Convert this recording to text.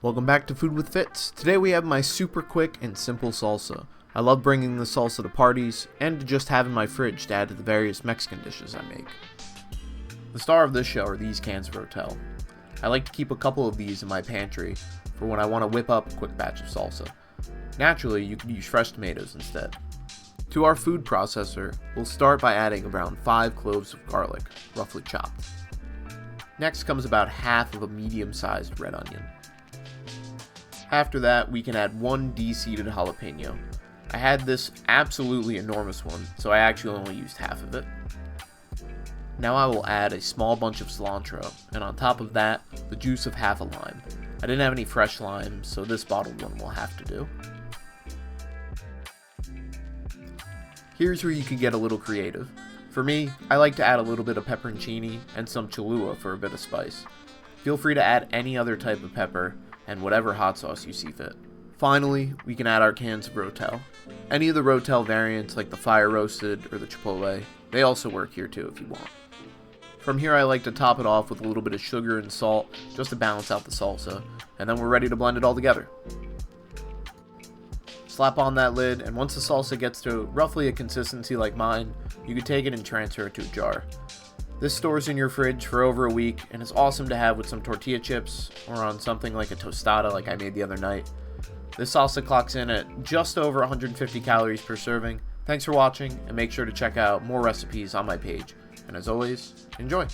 Welcome back to Food with Fitz. Today we have my super quick and simple salsa. I love bringing the salsa to parties and to just have in my fridge to add to the various Mexican dishes I make. The star of this show are these cans of Rotel. I like to keep a couple of these in my pantry for when I want to whip up a quick batch of salsa. Naturally, you could use fresh tomatoes instead. To our food processor, we'll start by adding around 5 cloves of garlic, roughly chopped. Next comes about half of a medium-sized red onion. After that, we can add 1 de-seeded jalapeno. I had this absolutely enormous one, so I actually only used half of it. Now I will add a small bunch of cilantro, and on top of that, the juice of half a lime. I didn't have any fresh lime, so this bottled one will have to do. Here's where you can get a little creative. For me, I like to add a little bit of pepperoncini and some Cholula for a bit of spice. Feel free to add any other type of pepper, and whatever hot sauce you see fit. Finally, we can add our cans of Rotel. Any of the Rotel variants like the fire roasted or the chipotle, they also work here too if you want. From here I like to top it off with a little bit of sugar and salt just to balance out the salsa, and then we're ready to blend it all together. Slap on that lid, and once the salsa gets to roughly a consistency like mine, you can take it and transfer it to a jar. This stores in your fridge for over a week and is awesome to have with some tortilla chips or on something like a tostada like I made the other night. This salsa clocks in at just over 150 calories per serving. Thanks for watching, and make sure to check out more recipes on my page. And as always, enjoy!